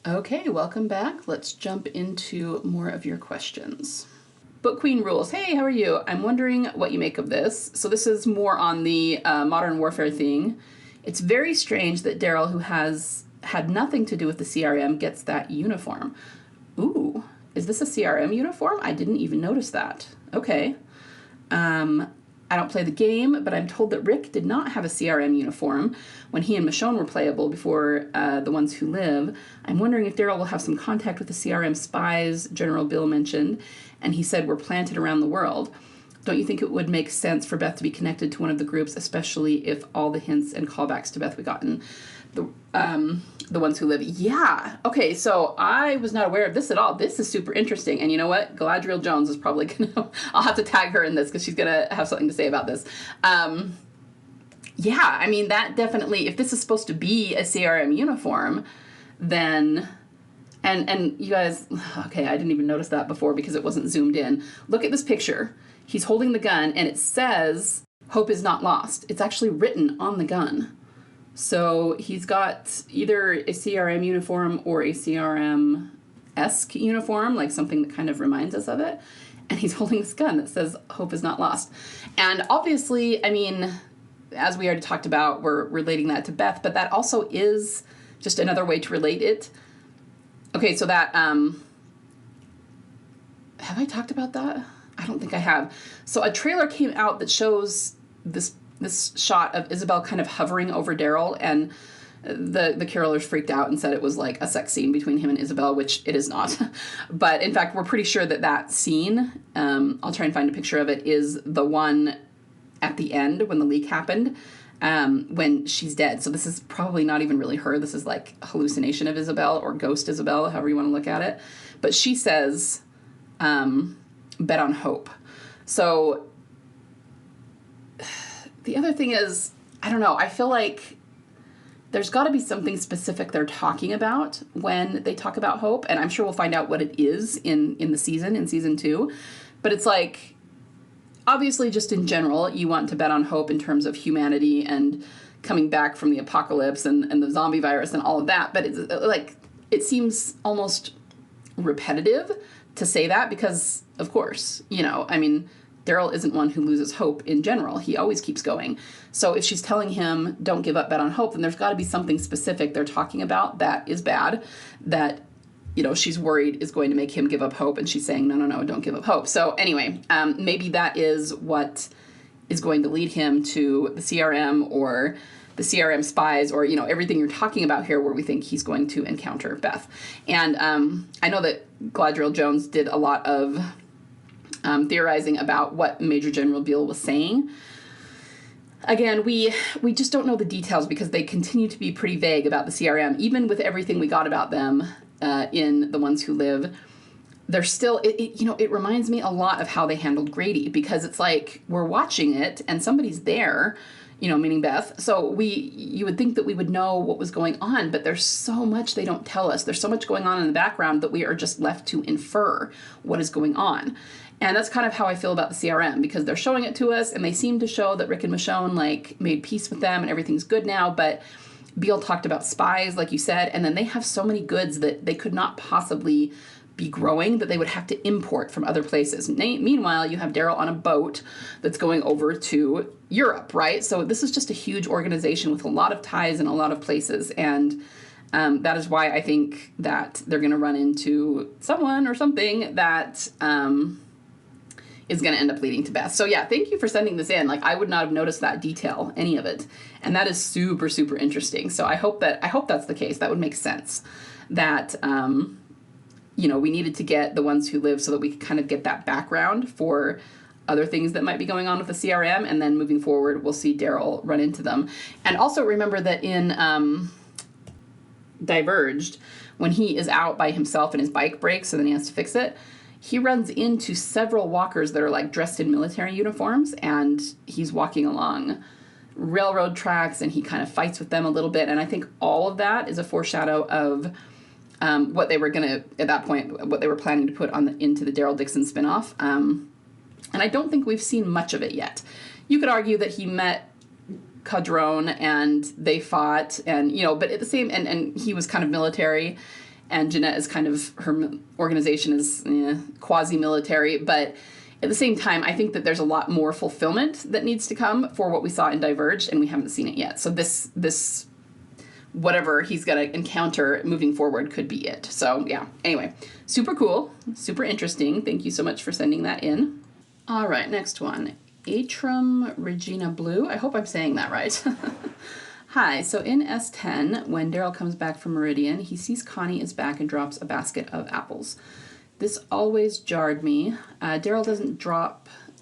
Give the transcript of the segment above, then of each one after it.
Okay, welcome back. Let's jump into more of your questions. Book Queen rules. Hey, how are you? I'm wondering what you make of this. So this is more on the modern warfare thing. It's very strange that Daryl, who has had nothing to do with the CRM, gets that uniform. Ooh, is this a CRM uniform? I didn't even notice that. Okay. I don't play the game, but I'm told that Rick did not have a CRM uniform when he and Michonne were playable before The Ones Who Live. I'm wondering if Daryl will have some contact with the CRM spies General Bill mentioned, and he said were planted around the world. Don't you think it would make sense for Beth to be connected to one of the groups, especially if all the hints and callbacks to Beth we got in the Ones Who Live? Yeah. Okay, so I was not aware of this at all. This is super interesting. And you know what? Galadriel Jones is probably going to... I'll have to tag her in this because she's going to have something to say about this. Yeah, I mean, that definitely... If this is supposed to be a CRM uniform, then... And you guys... Okay, I didn't even notice that before because it wasn't zoomed in. Look at this picture. He's holding the gun, and it says, "Hope is not lost." It's actually written on the gun. So he's got either a CRM uniform or a CRM-esque uniform, like something that kind of reminds us of it. And he's holding this gun that says, "Hope is not lost." And obviously, I mean, as we already talked about, we're relating that to Beth, but that also is just another way to relate it. Okay, so that, have I talked about that? I don't think I have. So a trailer came out that shows this shot of Isabel kind of hovering over Daryl, and the carolers freaked out and said it was like a sex scene between him and Isabel, which it is not. But in fact, we're pretty sure that that scene, I'll try and find a picture of it, is the one at the end when the leak happened, when she's dead. So this is probably not even really her. This is like a hallucination of Isabel or ghost Isabel, however you want to look at it. But she says, "Bet on hope." So the other thing is, I don't know, I feel like there's got to be something specific they're talking about when they talk about hope, and I'm sure we'll find out what it is in season 2. But it's like, obviously just in general, you want to bet on hope in terms of humanity and coming back from the apocalypse and the zombie virus and all of that. But it's like, it seems almost repetitive to say that because, of course, you know, I mean, Daryl isn't one who loses hope in general. He always keeps going. So if she's telling him, "Don't give up, bet on hope," then there's got to be something specific they're talking about that is bad, that, you know, she's worried is going to make him give up hope, and she's saying, no, don't give up hope. So anyway, maybe that is what is going to lead him to the CRM or the CRM spies, or, you know, everything you're talking about here where we think he's going to encounter Beth. And I know that Galadriel Jones did a lot of theorizing about what Major General Beale was saying. Again, we just don't know the details because they continue to be pretty vague about the CRM, even with everything we got about them in The Ones Who Live. They're still, it reminds me a lot of how they handled Grady, because it's like we're watching it and somebody's there, you know, meaning Beth. So you would think that we would know what was going on, but there's so much they don't tell us. There's so much going on in the background that we are just left to infer what is going on. And that's kind of how I feel about the CRM, because they're showing it to us and they seem to show that Rick and Michonne like made peace with them and everything's good now. But Beale talked about spies, like you said, and then they have so many goods that they could not possibly be growing, that they would have to import from other places. Meanwhile, you have Daryl on a boat that's going over to Europe, right? So this is just a huge organization with a lot of ties in a lot of places. And that is why I think that they're going to run into someone or something that is going to end up leading to Beth. So yeah, thank you for sending this in. Like, I would not have noticed that detail, any of it. And that is super, super interesting. So I hope that's the case. That would make sense. That, you know, we needed to get The Ones Who Live so that we could kind of get that background for other things that might be going on with the CRM. And then moving forward, we'll see Daryl run into them. And also remember that in Diverged, when he is out by himself and his bike breaks and then he has to fix it, he runs into several walkers that are like dressed in military uniforms, and he's walking along railroad tracks and he kind of fights with them a little bit. And I think all of that is a foreshadow of what they were going to, at that point, what they were planning to put into the Daryl Dixon spinoff. And I don't think we've seen much of it yet. You could argue that he met Cadron and they fought, and, you know, but at the same, and he was kind of military. and Jeanette is kind of, her organization is quasi-military, but at the same time, I think that there's a lot more fulfillment that needs to come for what we saw in Diverged, and we haven't seen it yet. So this whatever he's got to encounter moving forward could be it. So yeah, anyway, super cool, super interesting. Thank you so much for sending that in. All right, next one. Atrum Regina Blue. I hope I'm saying that right. Hi, so in S10, when Daryl comes back from Meridian, he sees Connie is back and drops a basket of apples. This always jarred me. Daryl doesn't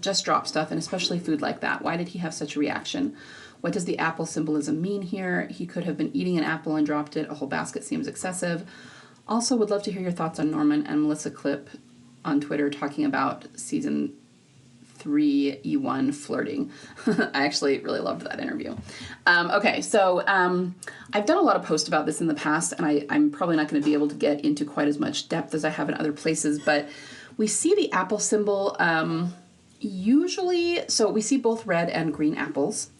just drop stuff, and especially food like that. Why did he have such a reaction? What does the apple symbolism mean here? He could have been eating an apple and dropped it. A whole basket seems excessive. Also, would love to hear your thoughts on Norman and Melissa Clip on Twitter talking about season 3 E1 flirting. I actually really loved that interview. Okay, so I've done a lot of posts about this in the past, and I'm probably not going to be able to get into quite as much depth as I have in other places, but we see the apple symbol usually, so we see both red and green apples.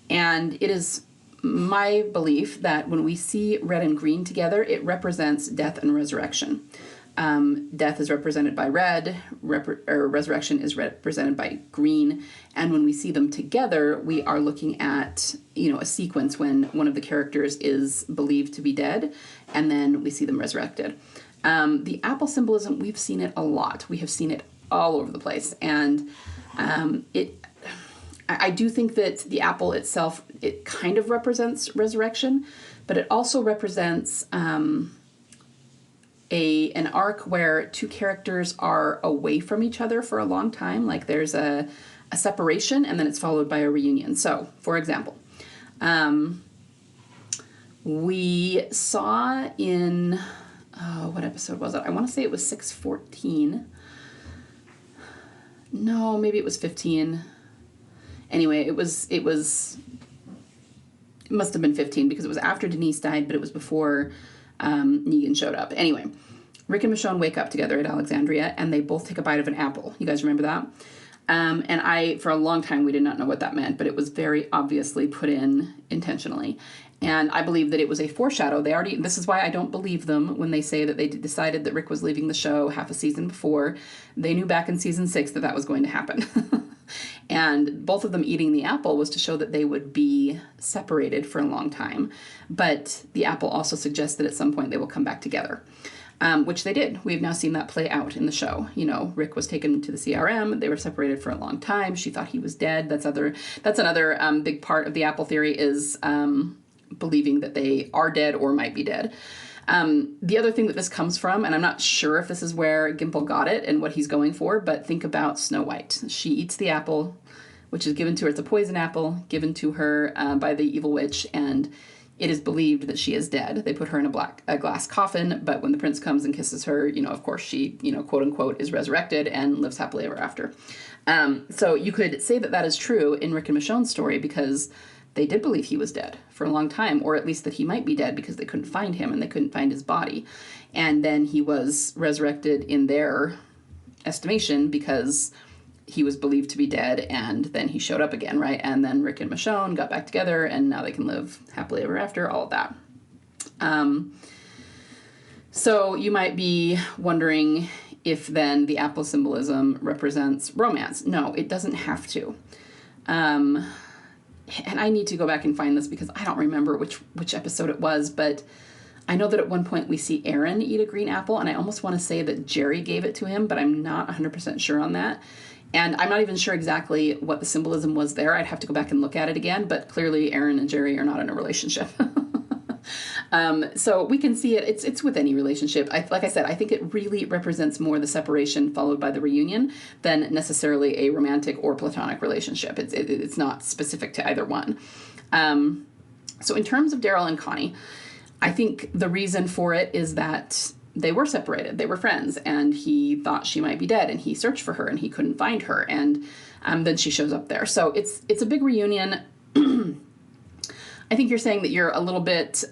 And it is my belief that when we see red and green together, it represents death and resurrection. Death is represented by red, resurrection is represented by green. And when we see them together, we are looking at, a sequence when one of the characters is believed to be dead, and then we see them resurrected. The apple symbolism, we've seen it a lot. We have seen it all over the place. And I do think that the apple itself, it kind of represents resurrection, but it also represents an arc where two characters are away from each other for a long time. Like there's a separation and then it's followed by a reunion. So, for example, we saw in, what episode was it? I want to say it was 614. No, maybe it was 15. Anyway, it must have been 15 because it was after Denise died, but it was before Negan showed up. Anyway, Rick and Michonne wake up together at Alexandria, and they both take a bite of an apple. You guys remember that? And for a long time, we did not know what that meant, but it was very obviously put in intentionally. And I believe that it was a foreshadow. This is why I don't believe them when they say that they decided that Rick was leaving the show half a season before. They knew back in season 6 that was going to happen. And both of them eating the apple was to show that they would be separated for a long time. But the apple also suggests that at some point they will come back together, which they did. We've now seen that play out in the show. Rick was taken to the CRM. They were separated for a long time. She thought he was dead. That's another big part of the apple theory is believing that they are dead or might be dead. The other thing that this comes from, and I'm not sure if this is where Gimple got it and what he's going for, but think about Snow White. She eats the apple, which is given to her. It's a poison apple given to her by the evil witch, and it is believed that she is dead. They put her in a glass coffin, but when the prince comes and kisses her, of course she, quote unquote, is resurrected and lives happily ever after. So you could say that is true in Rick and Michonne's story because they did believe he was dead for a long time, or at least that he might be dead because they couldn't find him and they couldn't find his body. And then he was resurrected in their estimation because he was believed to be dead, and then he showed up again, right? And then Rick and Michonne got back together, and now they can live happily ever after, all of that. So you might be wondering if then the apple symbolism represents romance. No, it doesn't have to. And I need to go back and find this because I don't remember which episode it was, but I know that at one point we see Aaron eat a green apple, and I almost want to say that Jerry gave it to him, but I'm not 100% sure on that. And I'm not even sure exactly what the symbolism was there. I'd have to go back and look at it again, but clearly Aaron and Jerry are not in a relationship. So we can see it. It's with any relationship. Like I said, I think it really represents more the separation followed by the reunion than necessarily a romantic or platonic relationship. It's not specific to either one. So in terms of Daryl and Connie, I think the reason for it is that they were separated. They were friends, and he thought she might be dead, and he searched for her, and he couldn't find her, and then she shows up there. So it's a big reunion. I think you're saying that you're a little bit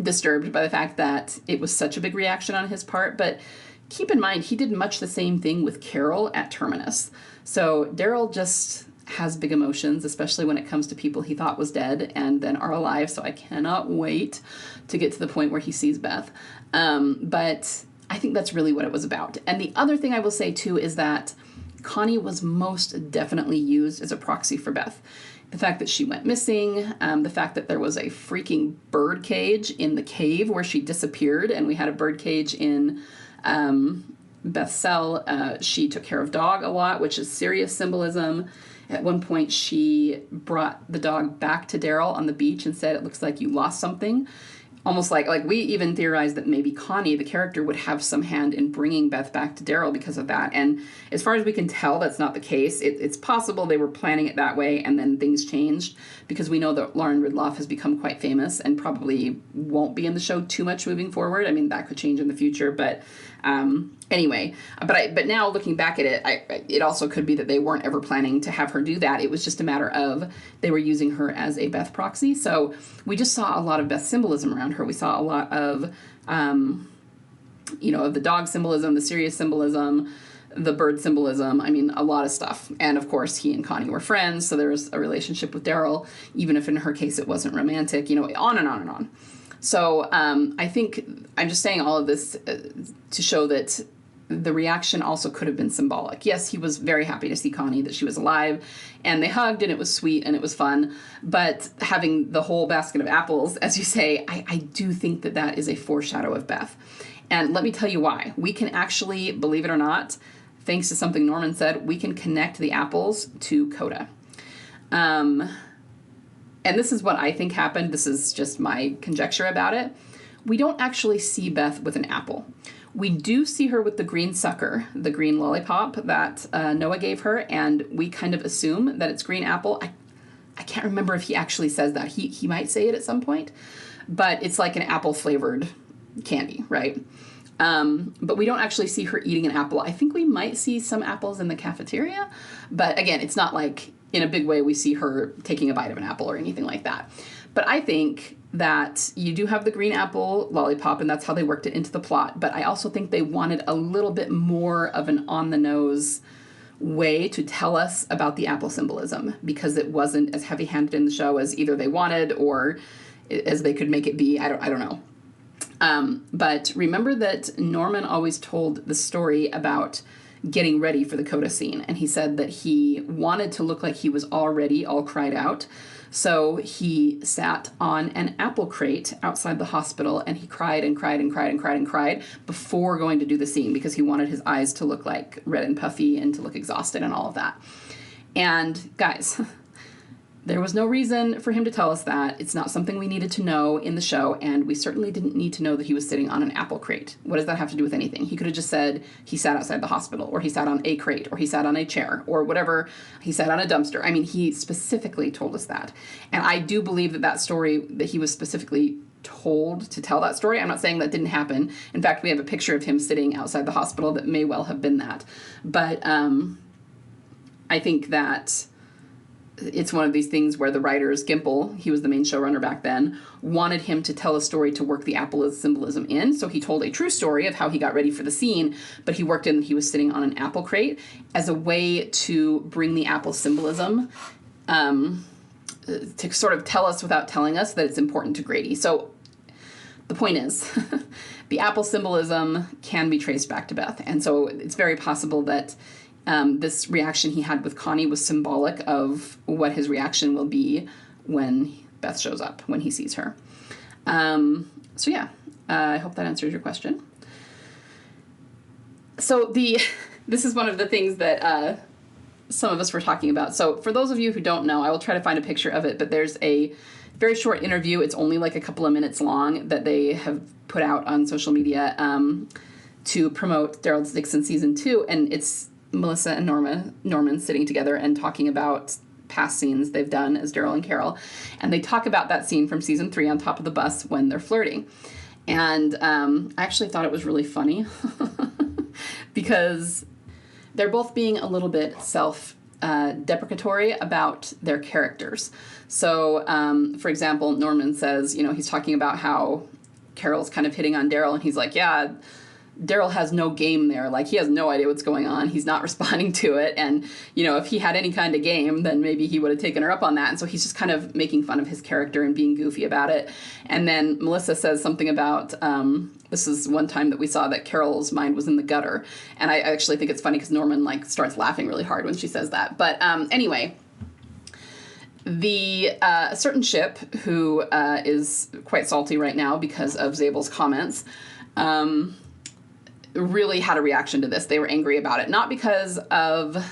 disturbed by the fact that it was such a big reaction on his part, but keep in mind, he did much the same thing with Carol at Terminus. So Daryl just, has big emotions, especially when it comes to people he thought was dead and then are alive. So I cannot wait to get to the point where he sees Beth. But I think that's really what it was about. And the other thing I will say, too, is that Connie was most definitely used as a proxy for Beth. The fact that she went missing, the fact that there was a freaking bird cage in the cave where she disappeared, and we had a bird cage in Beth's cell. She took care of dog a lot, which is serious symbolism. At one point, she brought the dog back to Daryl on the beach and said, "It looks like you lost something." Almost like we even theorized that maybe Connie, the character, would have some hand in bringing Beth back to Daryl because of that. And as far as we can tell, that's not the case. It's possible they were planning it that way and then things changed, because we know that Lauren Ridloff has become quite famous and probably won't be in the show too much moving forward. I mean, that could change in the future, but anyway. But now looking back at it, it also could be that they weren't ever planning to have her do that. It was just a matter of they were using her as a Beth proxy. So we just saw a lot of Beth symbolism around her. We saw a lot of, of the dog symbolism, the serious symbolism, the bird symbolism. I mean, a lot of stuff. And of course, he and Connie were friends, so there was a relationship with Daryl, even if in her case it wasn't romantic, on and on and on. So I think I'm just saying all of this to show that the reaction also could have been symbolic. Yes, he was very happy to see Connie, that she was alive, and they hugged, and it was sweet, and it was fun. But having the whole basket of apples, as you say, I do think that that is a foreshadow of Beth. And let me tell you why. We can actually, believe it or not, thanks to something Norman said, we can connect the apples to Coda. And this is what I think happened. This is just my conjecture about it. We don't actually see Beth with an apple. We do see her with the green sucker, the green lollipop that Noah gave her, and we kind of assume that it's green apple. I can't remember if he actually says that. He might say it at some point, but it's like an apple-flavored candy, right? But we don't actually see her eating an apple. I think we might see some apples in the cafeteria, but again, it's not like in a big way we see her taking a bite of an apple or anything like that. But I think that you do have the green apple lollipop, and that's how they worked it into the plot. But I also think they wanted a little bit more of an on-the-nose way to tell us about the apple symbolism, because it wasn't as heavy-handed in the show as either they wanted or as they could make it be. I don't know. But remember that Norman always told the story about getting ready for the Coda scene, and he said that he wanted to look like he was already all cried out. So he sat on an apple crate outside the hospital, and he cried and cried and cried and cried and cried before going to do the scene, because he wanted his eyes to look like red and puffy and to look exhausted and all of that. And guys, there was no reason for him to tell us that. It's not something we needed to know in the show, and we certainly didn't need to know that he was sitting on an apple crate. What does that have to do with anything? He could have just said he sat outside the hospital, or he sat on a crate, or he sat on a chair, or whatever. He sat on a dumpster. I mean, he specifically told us that. And I do believe that story, that he was specifically told to tell that story. I'm not saying that didn't happen. In fact, we have a picture of him sitting outside the hospital that may well have been that. But I think that it's one of these things where the writers, Gimple, he was the main showrunner back then, wanted him to tell a story to work the apple symbolism in. So he told a true story of how he got ready for the scene, but he worked in that he was sitting on an apple crate as a way to bring the apple symbolism to sort of tell us without telling us that it's important to Grady. So the point is, the apple symbolism can be traced back to Beth. And so it's very possible that this reaction he had with Connie was symbolic of what his reaction will be when Beth shows up, when he sees her. So yeah, I hope that answers your question. So this is one of the things that some of us were talking about. So for those of you who don't know, I will try to find a picture of it, but there's a very short interview. It's only like a couple of minutes long that they have put out on social media to promote Daryls Dixon Season 2, and it's Melissa and Norman sitting together and talking about past scenes they've done as Daryl and Carol. And they talk about that scene from Season 3 on top of the bus when they're flirting. And I actually thought it was really funny because they're both being a little bit self-deprecatory about their characters. So, for example, Norman says, he's talking about how Carol's kind of hitting on Daryl, and he's like, yeah, Daryl has no game there. Like, he has no idea what's going on. He's not responding to it. And, you know, if he had any kind of game, then maybe he would have taken her up on that. And so he's just kind of making fun of his character and being goofy about it. And then Melissa says something about, this is one time that we saw that Carol's mind was in the gutter. And I actually think it's funny because Norman, like, starts laughing really hard when she says that. But anyway, a certain ship who is quite salty right now because of Zabel's comments, really had a reaction to this. They were angry about it, not because of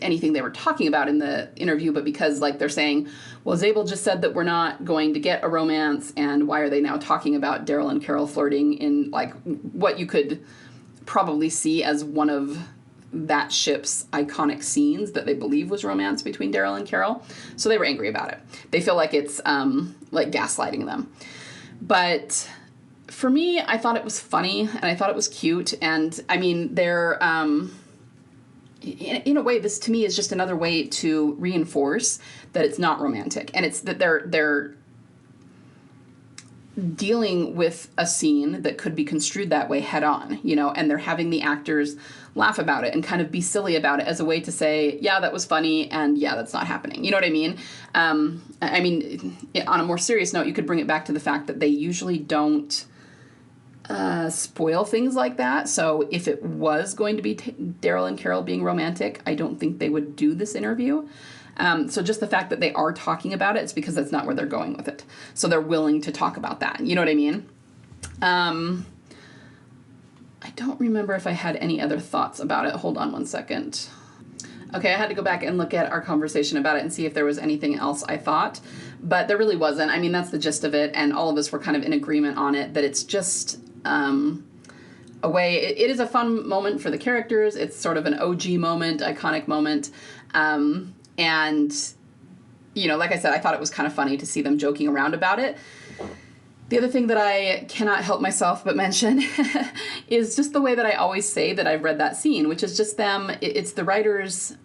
anything they were talking about in the interview, but because, like, they're saying, well, Zabel just said that we're not going to get a romance, and why are they now talking about Daryl and Carol flirting in, like, what you could probably see as one of that ship's iconic scenes that they believe was romance between Daryl and Carol. So they were angry about it. They feel like it's like gaslighting them. But for me, I thought it was funny, and I thought it was cute, and I mean, they're, in a way, this to me is just another way to reinforce that it's not romantic, and it's that they're dealing with a scene that could be construed that way head on, you know, and they're having the actors laugh about it and kind of be silly about it as a way to say, yeah, that was funny, and yeah, that's not happening. You know what I mean? I mean, on a more serious note, you could bring it back to the fact that they usually don't spoil things like that. So if it was going to be Daryl and Carol being romantic, I don't think they would do this interview. So just the fact that they are talking about it, it's because that's not where they're going with it. So they're willing to talk about that. You know what I mean? I don't remember if I had any other thoughts about it. Hold on one second. Okay, I had to go back and look at our conversation about it and see if there was anything else I thought. But there really wasn't. I mean, that's the gist of it. And all of us were kind of in agreement on it, that it's just a way. It is a fun moment for the characters. It's sort of an OG moment, iconic moment. And, you know, like I said, I thought it was kind of funny to see them joking around about it. The other thing that I cannot help myself but mention is just the way that I always say that I've read that scene, which is just them, it's the writers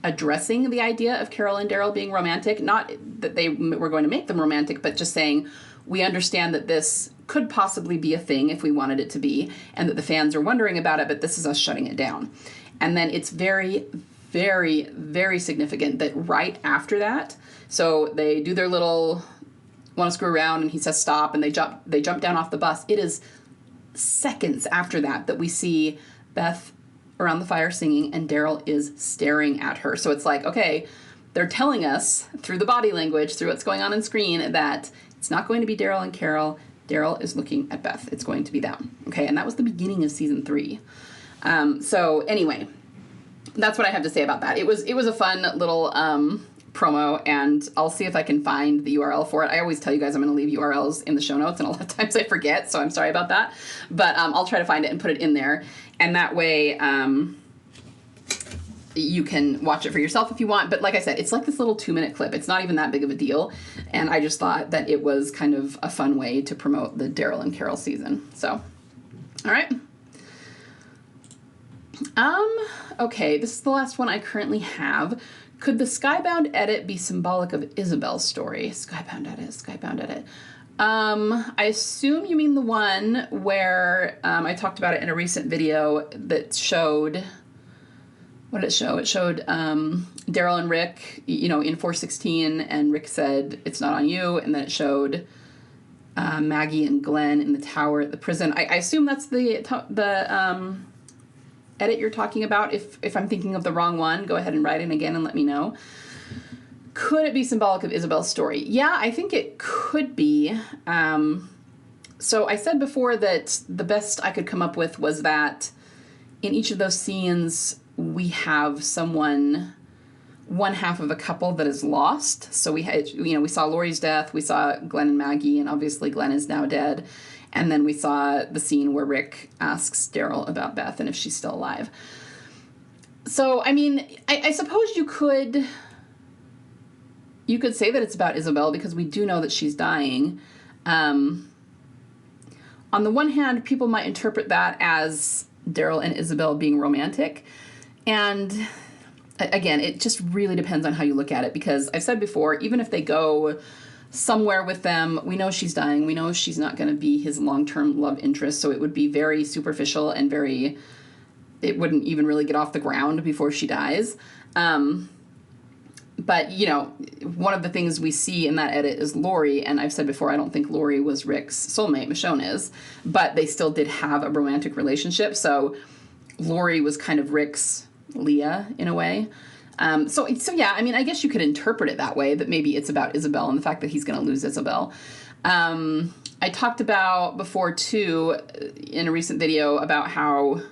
addressing the idea of Carol and Daryl being romantic. Not that they were going to make them romantic, but just saying, we understand that this could possibly be a thing if we wanted it to be, and that the fans are wondering about it, but this is us shutting it down. And then it's very, very, very significant that right after that, so they do their little want to screw around, and he says stop, and they jump down off the bus. It is seconds after that we see Beth around the fire singing, and Daryl is staring at her. So it's like, okay, they're telling us through the body language, through what's going on in screen, that it's not going to be Daryl and Carol. Daryl is looking at Beth. It's going to be them. Okay, and that was the beginning of season 3. So anyway, that's what I have to say about that. It was a fun little promo, and I'll see if I can find the URL for it. I always tell you guys I'm going to leave URLs in the show notes, and a lot of times I forget, so I'm sorry about that. But I'll try to find it and put it in there, and that way you can watch it for yourself if you want. But like I said, it's like this little 2-minute clip. It's not even that big of a deal, and I just thought that it was kind of a fun way to promote the Daryl and Carol season. So, all right. Okay, this is the last one I currently have. Could the Skybound edit be symbolic of Isabel's story? Skybound edit. I assume you mean the one where I talked about it in a recent video that showed, what did it show? It showed Daryl and Rick, you know, in 416, and Rick said, it's not on you, and then it showed Maggie and Glenn in the tower at the prison. I assume that's the edit you're talking about. If I'm thinking of the wrong one, go ahead and write in again and let me know. Could it be symbolic of Isabel's story? Yeah, I think it could be. So I said before that the best I could come up with was that in each of those scenes, we have someone, one half of a couple that is lost. So we had, you know, we saw Lori's death, we saw Glenn and Maggie, and obviously Glenn is now dead. And then we saw the scene where Rick asks Daryl about Beth and if she's still alive. So, I mean, I suppose you could say that it's about Isabel because we do know that she's dying. On the one hand, people might interpret that as Daryl and Isabel being romantic. And again, it just really depends on how you look at it, because I've said before, even if they go somewhere with them. We know she's dying. We know she's not going to be his long-term love interest, so it would be very superficial and it wouldn't even really get off the ground before she dies. But, you know, one of the things we see in that edit is Lori, and I've said before, I don't think Lori was Rick's soulmate, Michonne is, but they still did have a romantic relationship, so Lori was kind of Rick's Leah in a way. So yeah, I mean, I guess you could interpret it that way, that maybe it's about Isabel and the fact that he's going to lose Isabel. I talked about before, too, in a recent video about how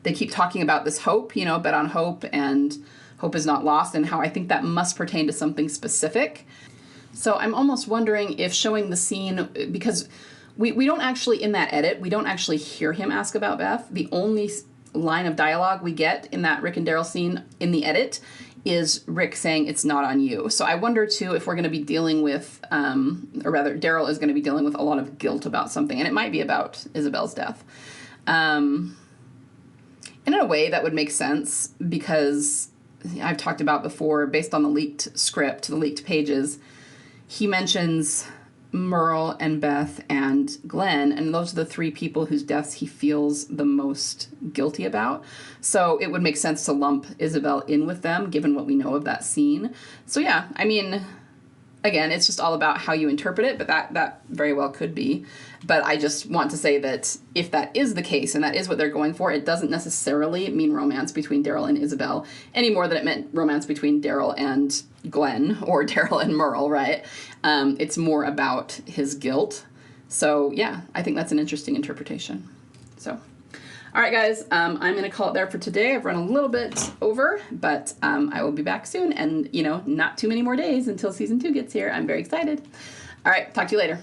they keep talking about this hope, you know, bet on hope and hope is not lost, and how I think that must pertain to something specific. So I'm almost wondering if showing the scene, because we don't actually, in that edit, we don't actually hear him ask about Beth. The only line of dialogue we get in that Rick and Daryl scene in the edit is Rick saying it's not on you. So I wonder, too, if we're going to be dealing with, or rather, Daryl is going to be dealing with a lot of guilt about something, and it might be about Isabel's death. And in a way, that would make sense, because I've talked about before, based on the leaked script, the leaked pages, he mentions Merle and Beth and Glenn, and those are the three people whose deaths he feels the most guilty about. So it would make sense to lump Isabel in with them, given what we know of that scene. So yeah, I mean, again, it's just all about how you interpret it, but that very well could be. But I just want to say that if that is the case, and that is what they're going for, it doesn't necessarily mean romance between Daryl and Isabel, any more than it meant romance between Daryl and Glenn, or Daryl and Merle, right? It's more about his guilt. So yeah, I think that's an interesting interpretation. So, all right, guys, I'm going to call it there for today. I've run a little bit over, but I will be back soon. And, you know, not too many more days until season 2 gets here. I'm very excited. All right, talk to you later.